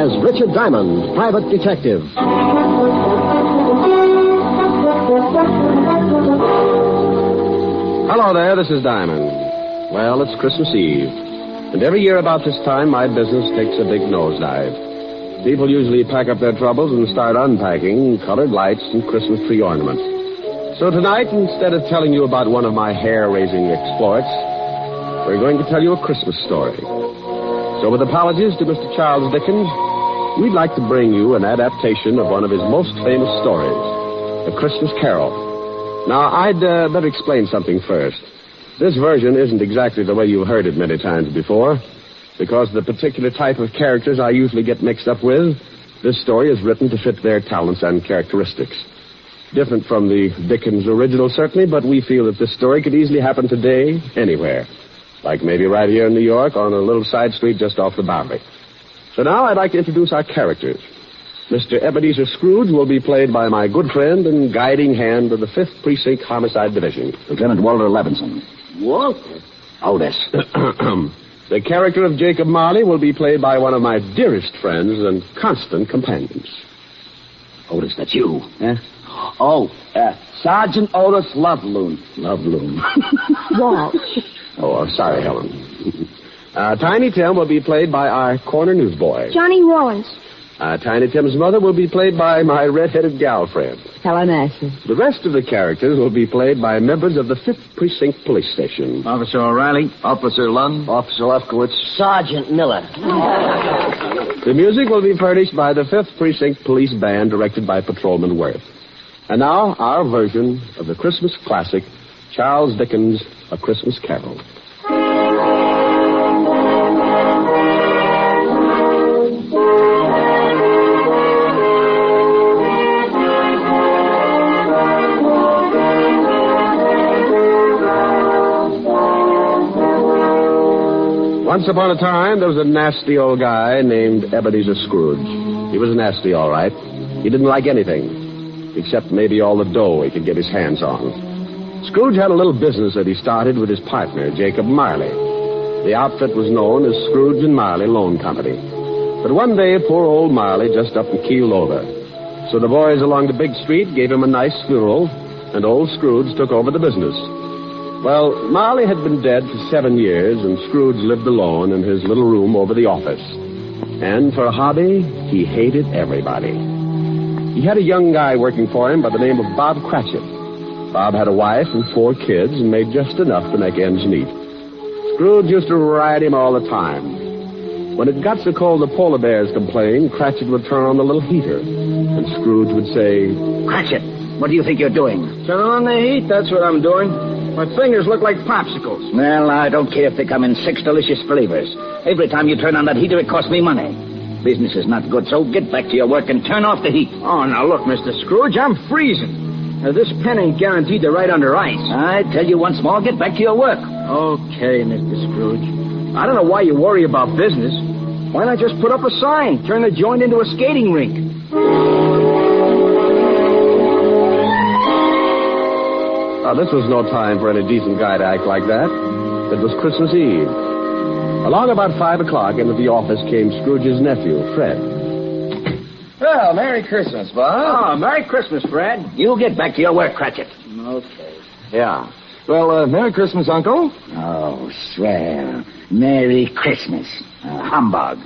As Richard Diamond, private detective. Hello there, this is Diamond. Well, it's Christmas Eve. And every year about this time, my business takes a big nosedive. People usually pack up their troubles and start unpacking colored lights and Christmas tree ornaments. So tonight, instead of telling you about one of my hair-raising exploits, we're going to tell you a Christmas story. So with apologies to Mr. Charles Dickens, we'd like to bring you an adaptation of one of his most famous stories, A Christmas Carol. Now, I'd better explain something first. This version isn't exactly the way you've heard it many times before, because the particular type of characters I usually get mixed up with, this story is written to fit their talents and characteristics. Different from the Dickens original, certainly, but we feel that this story could easily happen today, anywhere. Like maybe right here in New York on a little side street just off the Bowery. So now I'd like to introduce our characters. Mr. Ebenezer Scrooge will be played by my good friend and guiding hand of the 5th Precinct Homicide Division, Lieutenant Walter Levinson. Walter? Otis. The character of Jacob Marley will be played by one of my dearest friends and constant companions. Otis, that's you. Huh? Oh, Sergeant Otis Loveloon. Loveloon. Walt. Oh, sorry, Helen. Tiny Tim will be played by our corner newsboy. Johnny Rawlins. Tiny Tim's mother will be played by my red-headed gal friend. Helen Asher. The rest of the characters will be played by members of the 5th Precinct Police Station. Officer O'Reilly, Officer Lund, Officer Lefkowitz, Sergeant Miller. The music will be furnished by the 5th Precinct Police Band, directed by Patrolman Worth. And now, our version of the Christmas classic, Charles Dickens' A Christmas Carol. Once upon a time, there was a nasty old guy named Ebenezer Scrooge. He was nasty, all right. He didn't like anything, except maybe all the dough he could get his hands on. Scrooge had a little business that he started with his partner, Jacob Marley. The outfit was known as Scrooge and Marley Loan Company. But one day, poor old Marley just up and keeled over. So the boys along the big street gave him a nice funeral, and old Scrooge took over the business. Well, Marley had been dead for 7 years, and Scrooge lived alone in his little room over the office. And for a hobby, he hated everybody. He had a young guy working for him by the name of Bob Cratchit. Bob had a wife and 4 kids and made just enough to make ends meet. Scrooge used to ride him all the time. When it got so cold the polar bears complained, Cratchit would turn on the little heater, and Scrooge would say, Cratchit, what do you think you're doing? turn on the heat, that's what I'm doing. My fingers look like popsicles. Well, I don't care if they come in 6 delicious flavors. Every time you turn on that heater, it costs me money. Business is not good, so get back to your work and turn off the heat. Oh, now look, Mr. Scrooge, I'm freezing. Now, this pen ain't guaranteed to ride under ice. I tell you once more, get back to your work. Okay, Mr. Scrooge. I don't know why you worry about business. Why not just put up a sign, turn the joint into a skating rink? This was no time for any decent guy to act like that. It was Christmas Eve. Along about 5 o'clock, into the office came Scrooge's nephew, Fred. Well, Merry Christmas, Bob. Oh, Merry Christmas, Fred. You get back to your work, Cratchit. Okay. Yeah. Well, Merry Christmas, Uncle. Oh, swell. Merry Christmas. Humbug.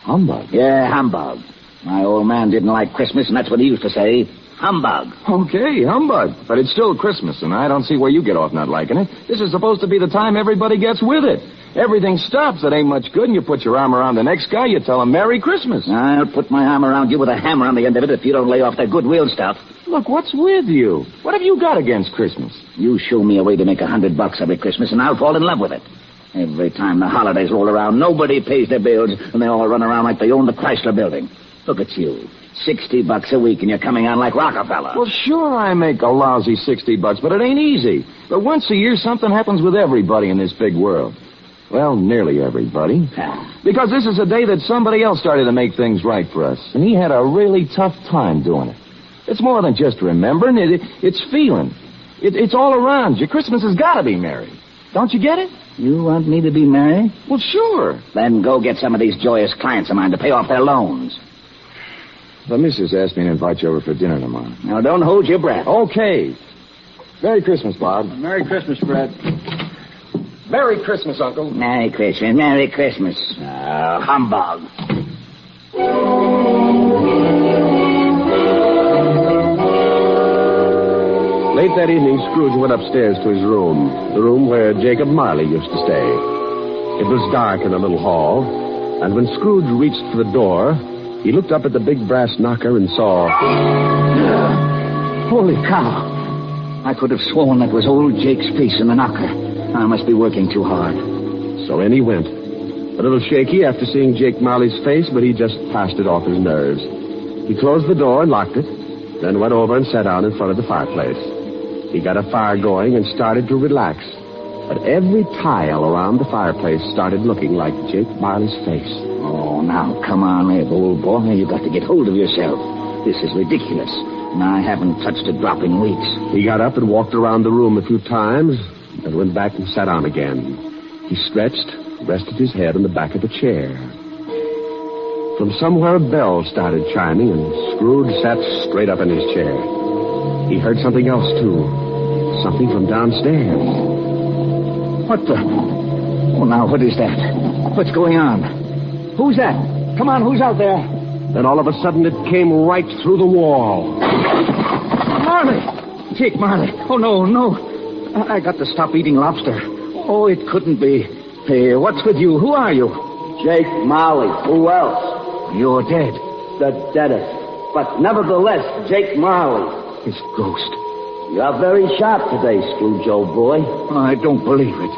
Humbug? Yeah, humbug. My old man didn't like Christmas, and that's what he used to say. Humbug. Okay, humbug. But it's still Christmas, and I don't see where you get off not liking it. This is supposed to be the time everybody gets with it. Everything stops. It ain't much good, and you put your arm around the next guy, you tell him Merry Christmas. I'll put my arm around you with a hammer on the end of it if you don't lay off that goodwill stuff. Look, what's with you? What have you got against Christmas? You show me a way to make $100 every Christmas, and I'll fall in love with it. Every time the holidays roll around, nobody pays their bills, and they all run around like they own the Chrysler Building. Look at you. $60 a week and you're coming on like Rockefeller. Well, sure I make a lousy $60, but it ain't easy. But once a year, something happens with everybody in this big world. Well, nearly everybody. Because this is a day that somebody else started to make things right for us. And he had a really tough time doing it. It's more than just remembering. It's feeling. It's all around you. Christmas has got to be merry. Don't you get it? You want me to be merry? Well, sure. Then go get some of these joyous clients of mine to pay off their loans. The missus asked me to invite you over for dinner tomorrow. Now, don't hold your breath. Okay. Merry Christmas, Bob. Merry Christmas, Fred. Merry Christmas, Uncle. Merry Christmas, Merry Christmas. Humbug. Late that evening, Scrooge went upstairs to his room, the room where Jacob Marley used to stay. It was dark in the little hall, and when Scrooge reached for the door, he looked up at the big brass knocker and saw... Holy cow. I could have sworn that was old Jake's face in the knocker. I must be working too hard. So in he went. A little shaky after seeing Jake Marley's face, but he just passed it off his nerves. He closed the door and locked it, then went over and sat down in front of the fireplace. He got a fire going and started to relax. But every tile around the fireplace started looking like Jake Marley's face. Oh, now, come on, Eb, old boy. You've got to get hold of yourself. This is ridiculous. And I haven't touched a drop in weeks. He got up and walked around the room a few times, and went back and sat down again. He stretched, rested his head on the back of a chair. From somewhere a bell started chiming, and Scrooge sat straight up in his chair. He heard something else, too. Something from downstairs. What the... Oh, now, what is that? What's going on? Who's that? Come on, who's out there? Then all of a sudden it came right through the wall. Marley! Jake Marley. Oh, no. I got to stop eating lobster. Oh, it couldn't be. Hey, what's with you? Who are you? Jake Marley. Who else? You're dead. The deadest. But nevertheless, Jake Marley. His ghost. You're very sharp today, Scrooge, old boy. I don't believe it.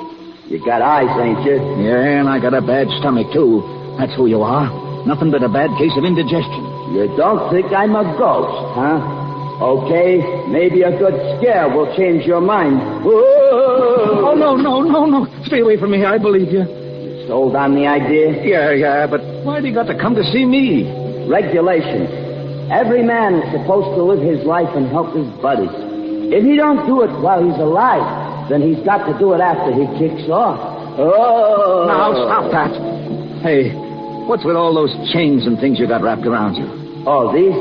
You got eyes, ain't you? Yeah, and I got a bad stomach, too. That's who you are. Nothing but a bad case of indigestion. You don't think I'm a ghost, huh? Okay, maybe a good scare will change your mind. Whoa! Oh, no. Stay away from me. I believe you. Sold on the idea? Yeah, but why'd he got to come to see me? Regulations. Every man is supposed to live his life and help his buddies. If he don't do it while he's alive, then he's got to do it after he kicks off. Oh! Now, stop that. Hey, what's with all those chains and things you got wrapped around you? Oh, these?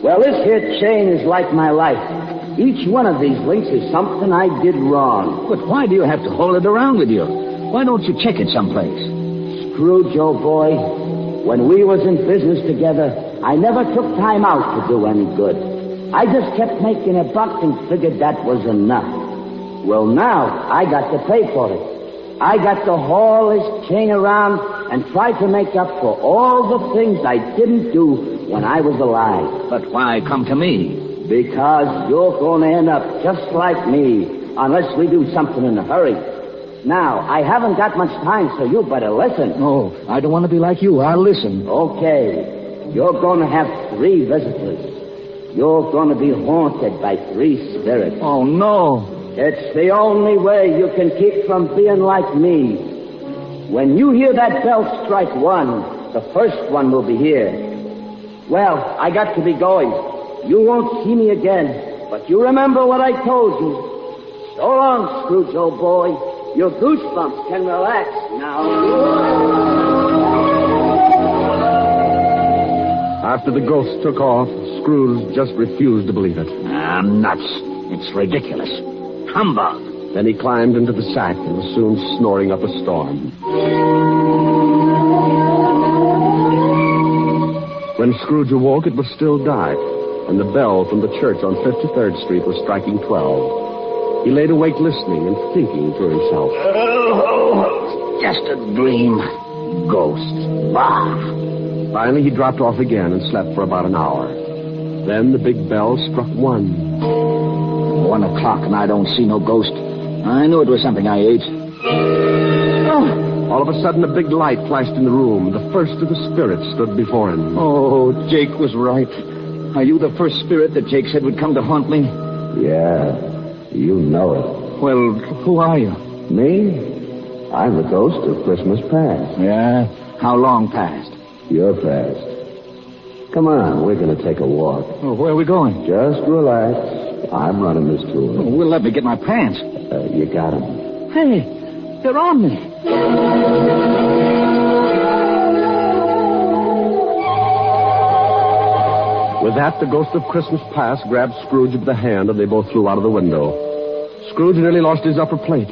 Well, this here chain is like my life. Each one of these links is something I did wrong. But why do you have to hold it around with you? Why don't you check it someplace? Scrooge, old boy, when we was in business together, I never took time out to do any good. I just kept making a buck and figured that was enough. Well, now I got to pay for it. I got to haul this chain around and try to make up for all the things I didn't do when I was alive. But why come to me? Because you're going to end up just like me, unless we do something in a hurry. Now, I haven't got much time, so you better listen. No, I don't want to be like you. I'll listen. Okay. You're going to have 3 visitors. You're going to be haunted by 3 spirits. Oh, no. It's the only way you can keep from being like me. When you hear that bell strike 1, the first one will be here. Well, I got to be going. You won't see me again, but you remember what I told you. So long, Scrooge, old boy. Your goosebumps can relax now. After the ghost took off, Scrooge just refused to believe it. Nuts. It's ridiculous. Humbug. Then he climbed into the sack and was soon snoring up a storm. When Scrooge awoke, it was still dark, and the bell from the church on 53rd Street was striking 12. He laid awake listening and thinking to himself. Oh, just a dream. Ghosts. Bah. Finally, he dropped off again and slept for about an hour. Then the big bell struck 1. 1 o'clock and I don't see no ghost. I knew it was something I ate. Oh, All of a sudden, a big light flashed in the room. The first of the spirits stood before him. Oh, Jake was right. Are you the first spirit that Jake said would come to haunt me? Yeah, you know it. Well, who are you? Me? I'm the ghost of Christmas past. Yeah? How long past? Your past. Come on, we're going to take a walk. Oh, where are we going? Just relax. I'm running this tour. Oh, well, let me get my pants. You got 'em. Hey, they're on me. With that, the ghost of Christmas past grabbed Scrooge by the hand, and they both flew out of the window. Scrooge nearly lost his upper plate.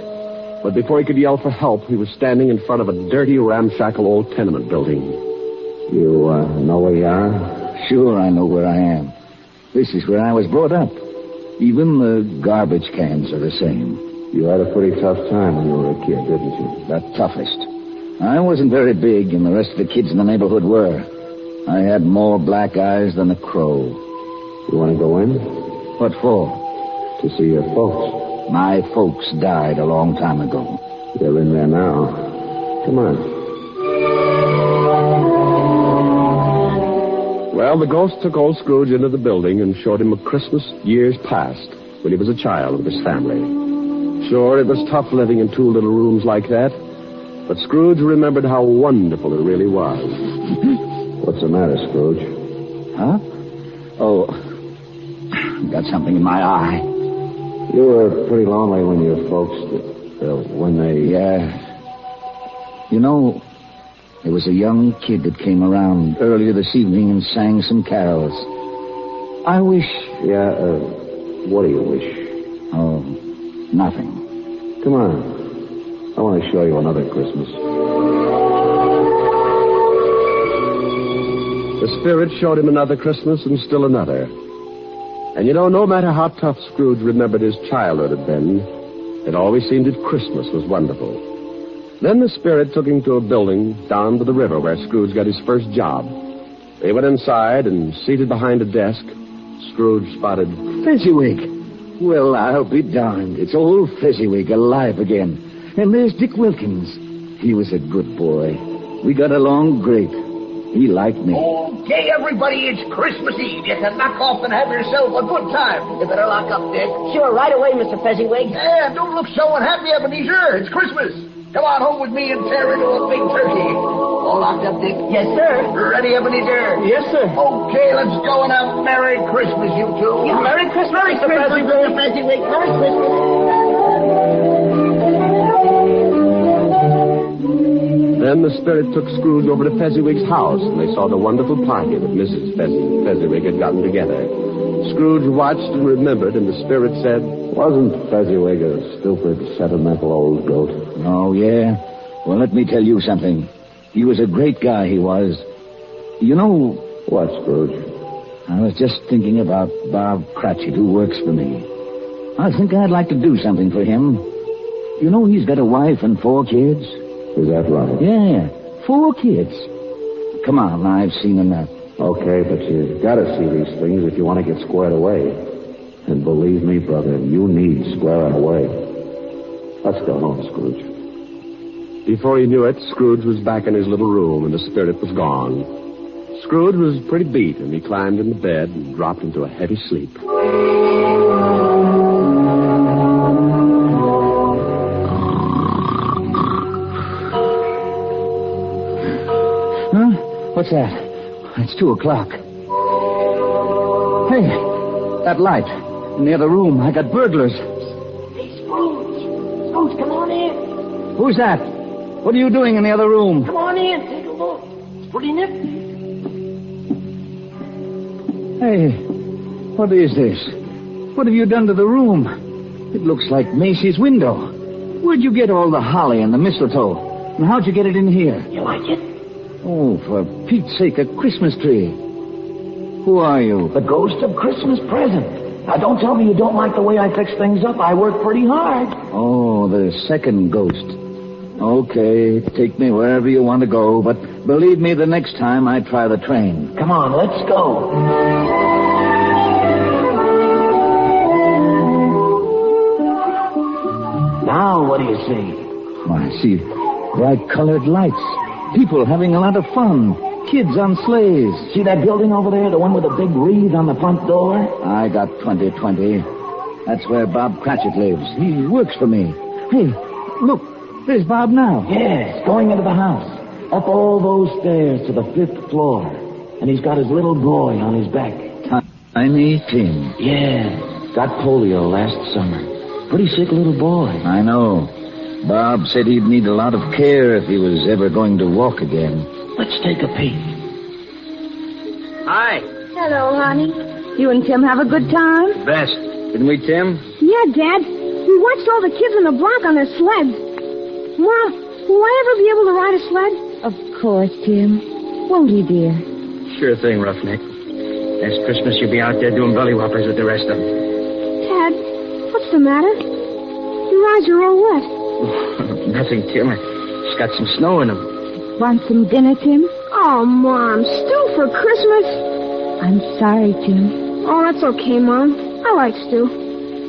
But before he could yell for help, he was standing in front of a dirty, ramshackle old tenement building. You know where you are? Sure, I know where I am. This is where I was brought up. Even the garbage cans are the same. You had a pretty tough time when you were a kid, didn't you? The toughest. I wasn't very big, and the rest of the kids in the neighborhood were. I had more black eyes than a crow. You want to go in? What for? To see your folks. My folks died a long time ago. They're in there now. Come on. Well, the ghost took old Scrooge into the building and showed him a Christmas years past when he was a child with his family. Sure, it was tough living in two little rooms like that, but Scrooge remembered how wonderful it really was. What's the matter, Scrooge? Huh? Oh, got something in my eye. You were pretty lonely when your folks, when they... Yeah. You know, there was a young kid that came around earlier this evening and sang some carols. I wish... Yeah, what do you wish? Oh, nothing. Come on. I want to show you another Christmas. The spirit showed him another Christmas and still another. And you know, no matter how tough Scrooge remembered his childhood had been, it always seemed that Christmas was wonderful. Then the spirit took him to a building down to the river where Scrooge got his first job. They went inside, and seated behind a desk, Scrooge spotted... Fezziwig. Well, I'll be darned. It's old Fezziwig alive again. And there's Dick Wilkins. He was a good boy. We got along great. He liked me. Okay, everybody, it's Christmas Eve. You can knock off and have yourself a good time. You better lock up, Dick. Sure, right away, Mr. Fezziwig. Yeah, don't look so unhappy, Ebenezer. It's Christmas. Come on home with me and tear into a big turkey. All locked up, Dick? Yes, sir. Ready, Ebenezer? Yes, sir. Okay, let's go and have Merry Christmas, you two. Yeah, Merry Christmas, Merry Mr. Christmas, Fezziwig. Fezziwig. Merry Christmas. Then the spirit took Scrooge over to Fezziwig's house, and they saw the wonderful party that Mrs. Fezziwig had gotten together. Scrooge watched and remembered, and the spirit said, Wasn't Fezziwig a stupid, sentimental old goat? Oh, yeah? Well, let me tell you something. He was a great guy, he was. You know... What, Scrooge? I was just thinking about Bob Cratchit, who works for me. I think I'd like to do something for him. You know he's got a wife and 4 kids? Is that right? Yeah, 4 kids. Come on, I've seen enough. Okay, but you've got to see these things if you want to get squared away. And believe me, brother, you need squaring away. Let's go home, Scrooge. Before he knew it, Scrooge was back in his little room, and the spirit was gone. Scrooge was pretty beat, and he climbed into bed and dropped into a heavy sleep. Huh? What's that? It's 2:00. Hey, that light in the other room. I got burglars. Hey, Scrooge. Scrooge, come on in. Who's that? What are you doing in the other room? Come on in. Take a look. It's pretty nifty. Hey, what is this? What have you done to the room? It looks like Macy's window. Where'd you get all the holly and the mistletoe? And how'd you get it in here? You like it? Oh, for Pete's sake, a Christmas tree. Who are you? The ghost of Christmas present. Now, don't tell me you don't like the way I fix things up. I work pretty hard. Oh, the second ghost. Okay, take me wherever you want to go, but believe me, the next time I try the train. Come on, let's go. Now, what do you see? Oh, I see Bright-colored lights. People having a lot of fun. Kids on sleighs. See that building over there? The one with the big wreath on the front door? I got 2020. That's where Bob Cratchit lives. He works for me. Hey, look. There's Bob now. Yes, going into the house. Up all those stairs to the 5th floor. And he's got his little boy on his back. Tiny Tim. Yeah, got polio last summer. Pretty sick little boy. I know. Bob said he'd need a lot of care if he was ever going to walk again. Let's take a peek. Hi. Hello, honey. You and Tim have a good time? Best. Didn't we, Tim? Yeah, Dad. We watched all the kids in the block on their sleds. Mom, will I ever be able to ride a sled? Of course, Tim. Won't you, dear? Sure thing, Roughneck. Next Christmas, you'll be out there doing belly whoppers with the rest of them. Dad, what's the matter? Your eyes are all wet. Nothing, Tim. It's got some snow in them. Want some dinner, Tim? Oh, Mom, stew for Christmas? I'm sorry, Tim. Oh, that's okay, Mom. I like stew.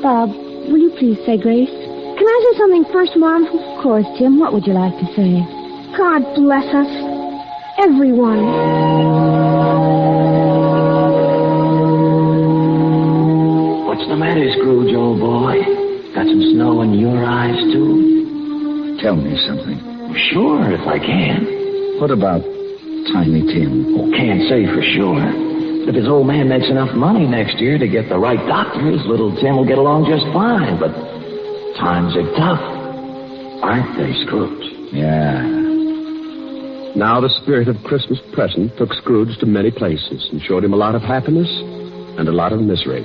Bob, will you please say grace? Can I say something first, Mom? Of course, Tim. What would you like to say? God bless us. Everyone. What's the matter, Scrooge, old boy? Got some snow in your eyes, too? Tell me something. Sure, if I can. What about Tiny Tim? Oh, can't say for sure. If his old man makes enough money next year to get the right doctors, little Tim will get along just fine. But times are tough, aren't they, Scrooge? Yeah. Now the spirit of Christmas present took Scrooge to many places and showed him a lot of happiness and a lot of misery.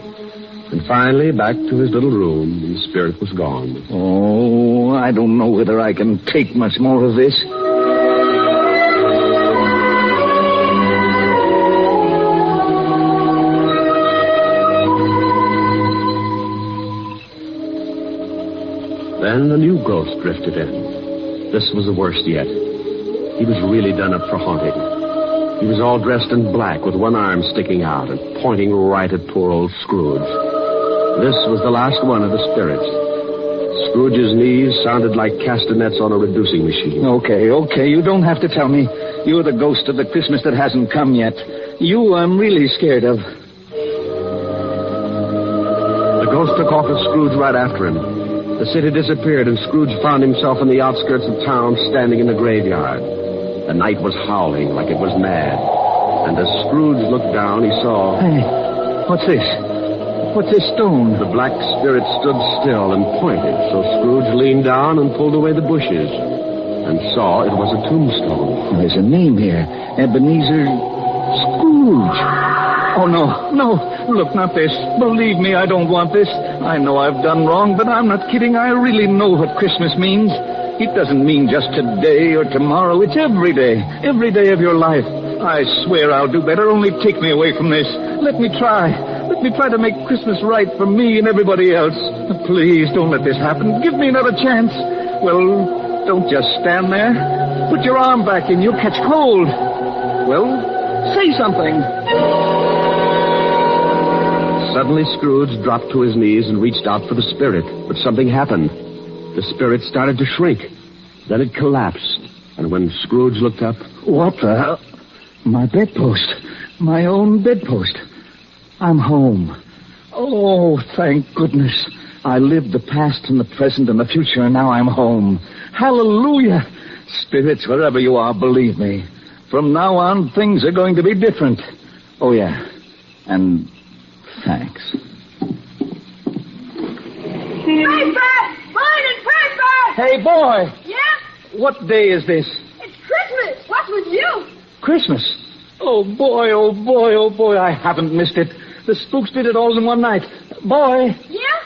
And finally, back to his little room, and the spirit was gone. Oh, I don't know whether I can take much more of this. Then the new ghost drifted in. This was the worst yet. He was really done up for haunting. He was all dressed in black with one arm sticking out and pointing right at poor old Scrooge. This was the last one of the spirits. Scrooge's knees sounded like castanets on a reducing machine. Okay, you don't have to tell me. You're the ghost of the Christmas that hasn't come yet. You I'm really scared of. The ghost took off with Scrooge right after him. The city disappeared, and Scrooge found himself in the outskirts of town, standing in the graveyard. The night was howling like it was mad. And as Scrooge looked down, he saw... Hey, what's this? What's this stone? The black spirit stood still and pointed, so Scrooge leaned down and pulled away the bushes and saw it was a tombstone. There's a name here. Ebenezer Scrooge. Oh, no. Look, not this. Believe me, I don't want this. I know I've done wrong, but I'm not kidding. I really know what Christmas means. It doesn't mean just today or tomorrow. It's every day. Every day of your life. I swear I'll do better. Only take me away from this. Let me try. Let me try to make Christmas right for me and everybody else. Please, don't let this happen. Give me another chance. Well, don't just stand there. Put your arm back in. You'll catch cold. Well, say something. Suddenly, Scrooge dropped to his knees and reached out for the spirit. But something happened. The spirit started to shrink. Then it collapsed. And when Scrooge looked up... What the... My bedpost. My own bedpost. I'm home. Oh, thank goodness. I lived the past and the present and the future, and now I'm home. Hallelujah. Spirits, wherever you are, believe me. From now on, things are going to be different. Oh, yeah. And thanks. Christmas! Morning, Christmas! Hey, boy. Yeah? What day is this? It's Christmas. What's with you? Christmas. Oh, boy, I haven't missed it. The spooks did it all in one night. Boy. Yeah?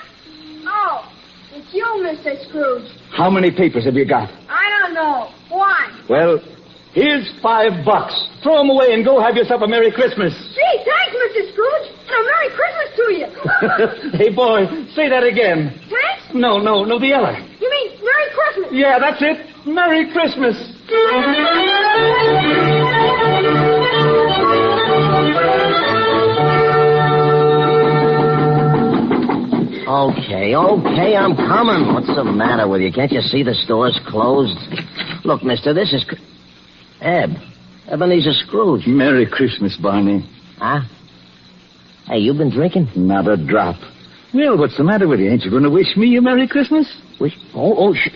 Oh, it's you, Mr. Scrooge. How many papers have you got? I don't know. One. Well, here's $5. Throw them away and go have yourself a Merry Christmas. Gee, thanks, Mr. Scrooge. And a Merry Christmas to you. Hey, boy, say that again. Thanks? No, the other. You mean Merry Christmas? Yeah, that's it. Merry Christmas. Okay, I'm coming. What's the matter with you? Can't you see the store's closed? Look, mister, this is... Ebenezer Scrooge. Merry Christmas, Barney. Huh? Hey, you been drinking? Not a drop. Well, what's the matter with you? Ain't you going to wish me a Merry Christmas?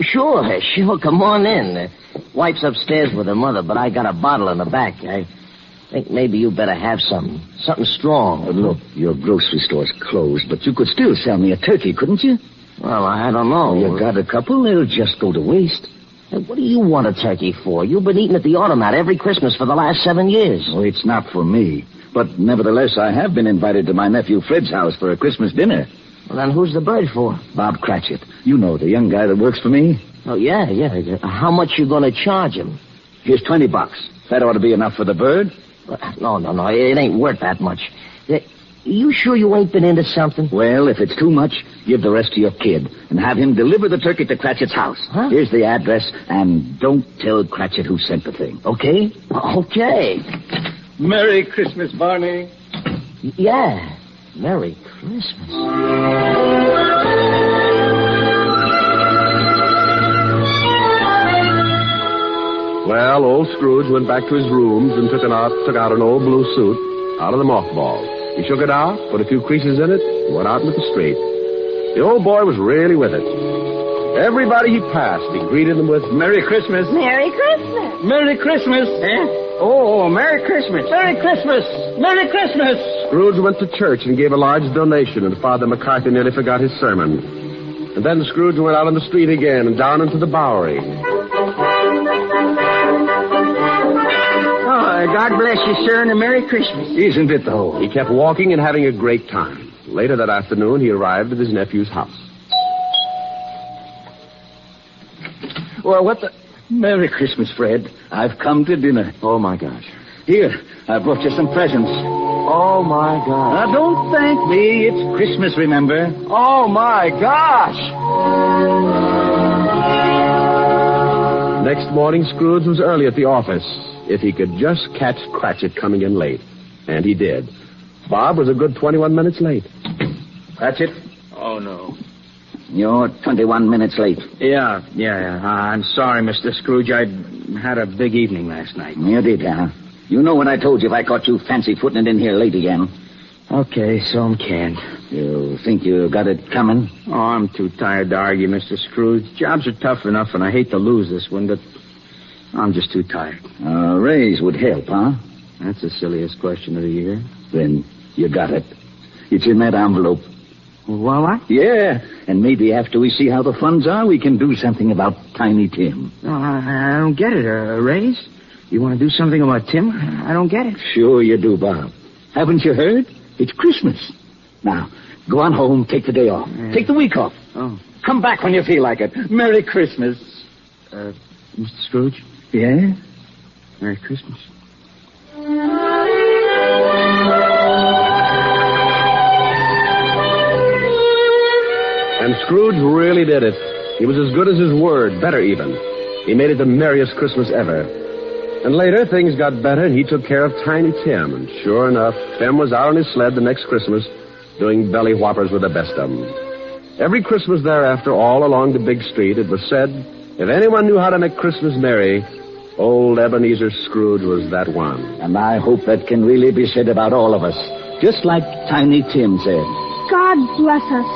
Sure. Come on in. Wife's upstairs with her mother, but I got a bottle in the back. I think maybe you better have something strong. Look, your grocery store's closed, but you could still sell me a turkey, couldn't you? Well, I don't know. You got a couple? They'll just go to waste. Hey, what do you want a turkey for? You've been eating at the automat every Christmas for the last 7 years. Oh, it's not for me. But nevertheless, I have been invited to my nephew Fred's house for a Christmas dinner. Well, then who's the bird for? Bob Cratchit. You know, the young guy that works for me. Oh, yeah. How much you going to charge him? Here's $20. That ought to be enough for the bird. No. It ain't worth that much. You sure you ain't been into something? Well, if it's too much, give the rest to your kid and have him deliver the turkey to Cratchit's house. Huh? Here's the address, and don't tell Cratchit who sent the thing, okay? Okay. Merry Christmas, Barney. Yeah. Merry Christmas. Well, old Scrooge went back to his rooms and took out an old blue suit out of the mothball. He shook it out, put a few creases in it, and went out into the street. The old boy was really with it. Everybody he passed, he greeted them with, Merry Christmas. Merry Christmas. Merry Christmas. Oh, Merry Christmas. Merry Christmas. Merry Christmas. Scrooge went to church and gave a large donation, and Father McCarthy nearly forgot his sermon. And then Scrooge went out on the street again and down into the Bowery. God bless you, sir, and a Merry Christmas. Isn't it, though? He kept walking and having a great time. Later that afternoon, he arrived at his nephew's house. Well, what the... Merry Christmas, Fred. I've come to dinner. Oh, my gosh. Here, I brought you some presents. Oh, my gosh. Now, don't thank me. It's Christmas, remember? Oh, my gosh. Next morning, Scrooge was early at the office. If he could just catch Cratchit coming in late. And he did. Bob was a good 21 minutes late. Cratchit? Oh, no. You're 21 minutes late. Yeah. I'm sorry, Mr. Scrooge. I had a big evening last night. You did, huh? You know what I told you if I caught you fancy-footing it in here late again. Okay, so I'm canned. You think you got it coming? Oh, I'm too tired to argue, Mr. Scrooge. Jobs are tough enough, and I hate to lose this one, but I'm just too tired. A raise would help, huh? That's the silliest question of the year. Then you got it. It's in that envelope. Well, what? Yeah, and maybe after we see how the funds are, we can do something about Tiny Tim. No, I don't get it. A raise? You want to do something about Tim? I don't get it. Sure you do, Bob. Haven't you heard? It's Christmas. Now, go on home, take the day off. Yeah. Take the week off. Oh. Come back when you feel like it. Merry Christmas. Mr. Scrooge? Yeah? Merry Christmas. And Scrooge really did it. He was as good as his word, better even. He made it the merriest Christmas ever. And later, things got better, and he took care of Tiny Tim. And sure enough, Tim was out on his sled the next Christmas doing belly whoppers with the best of them. Every Christmas thereafter, all along the big street, it was said, if anyone knew how to make Christmas merry, old Ebenezer Scrooge was that one. And I hope that can really be said about all of us. Just like Tiny Tim said. God bless us,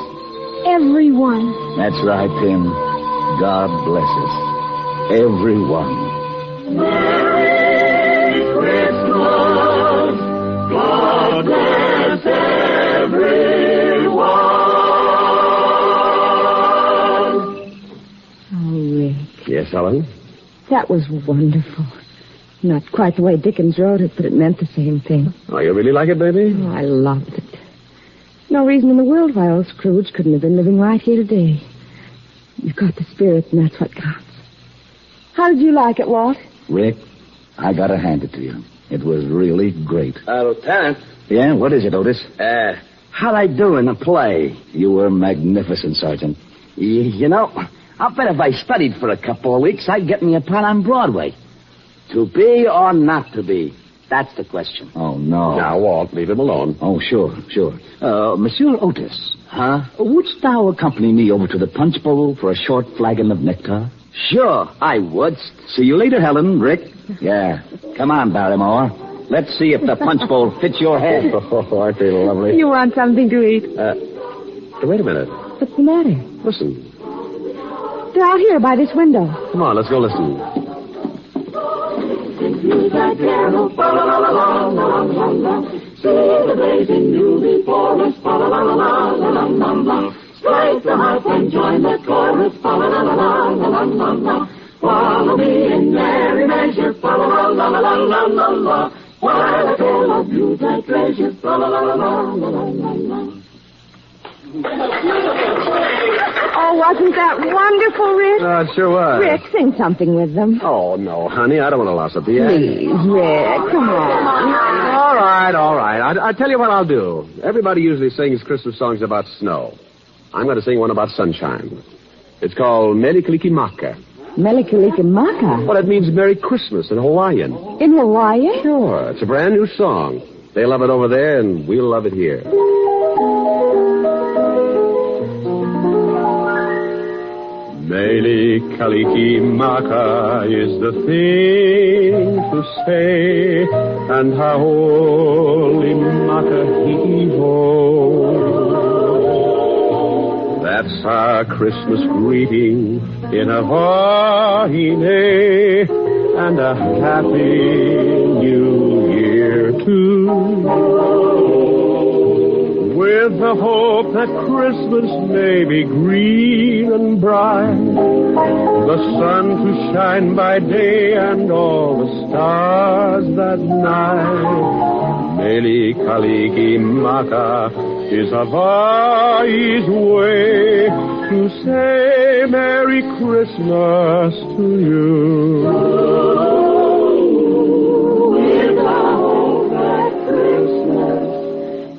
everyone. That's right, Tim. God bless us. Everyone. Merry Christmas. God bless everyone. Oh, Rick. Yes, Ellen? That was wonderful. Not quite the way Dickens wrote it, but it meant the same thing. Oh, you really like it, baby? Oh, I loved it. No reason in the world why old Scrooge couldn't have been living right here today. You've got the spirit, and that's what counts. How did you like it, Walt? Rick, I gotta hand it to you. It was really great. Lieutenant. Yeah, what is it, Otis? How'd I do in the play? You were magnificent, Sergeant. You know, I'll bet if I studied for a couple of weeks, I'd get me a part on Broadway. To be or not to be? That's the question. Oh, no. Now, Walt, leave him alone. Oh, sure. Monsieur Otis, Huh? Wouldst thou accompany me over to the punch bowl for a short flagon of nectar? Sure, I would. See you later, Helen. Rick? Yeah. Come on, Barrymore. Let's see if the punch bowl fits your head. Oh, aren't they lovely? You want something to eat? Wait a minute. What's the matter? Listen. They're out here by this window. Come on, let's go listen. See the blazing newly forest, fa-la-la-la-la-la-la-la-la. Strike the harp and join the chorus, fa-la-la-la-la-la-la-la. Follow me in merry measure, fa-la-la-la-la-la-la-la. While I tell of you thy treasures, fa-la-la-la-la-la-la-la. Oh, wasn't that wonderful, Rick? It sure was. Rick, sing something with them. Oh, no, honey, I don't want to loss up the act. Please, Rick, come on. All right. I'll tell you what I'll do. Everybody usually sings Christmas songs about snow. I'm going to sing one about sunshine. It's called Melikalikimaka. Melikalikimaka? Well, it means Merry Christmas in Hawaiian. In Hawaii? Sure. It's a brand new song. They love it over there, and we'll love it here. Melikalikimaka is the thing to say, and haoli maka hiho. That's our Christmas greeting in Hawaii, and a happy new year too. With the hope that Christmas may be green and bright, the sun to shine by day and all the stars that night. Melikalikimaka is Hawaii's way to say Merry Christmas to you. With the hope that Christmas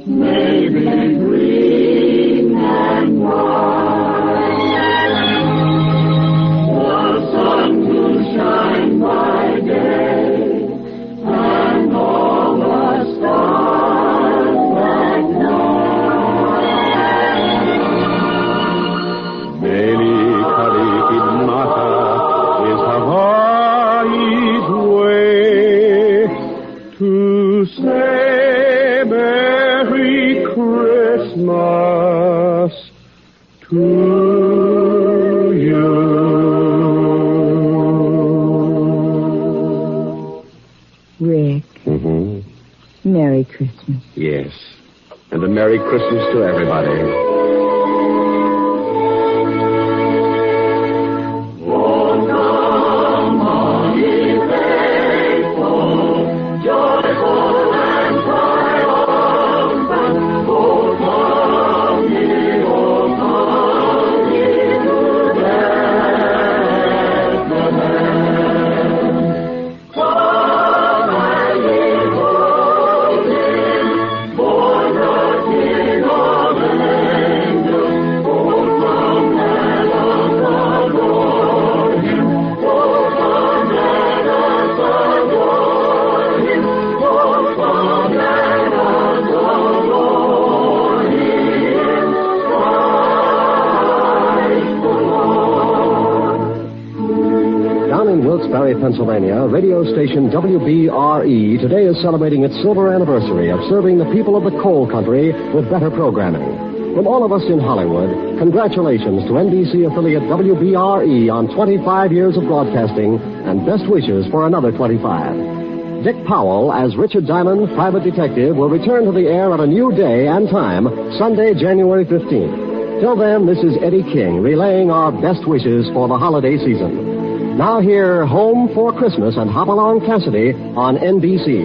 may be green and white, the sun to shine by day, and all the stars that night. Melikalikimaka is Hawaii's way to say Merry Christmas to you. Rick. Mm-hmm. Merry Christmas. Yes. And a Merry Christmas to everybody. Pennsylvania, radio station WBRE today is celebrating its silver anniversary of serving the people of the coal country with better programming. From all of us in Hollywood, congratulations to NBC affiliate WBRE on 25 years of broadcasting and best wishes for another 25. Dick Powell as Richard Diamond, private detective, will return to the air at a new day and time, Sunday, January 15th. Till then, this is Eddie King relaying our best wishes for the holiday season. Now hear Home for Christmas and Hopalong Cassidy on NBC.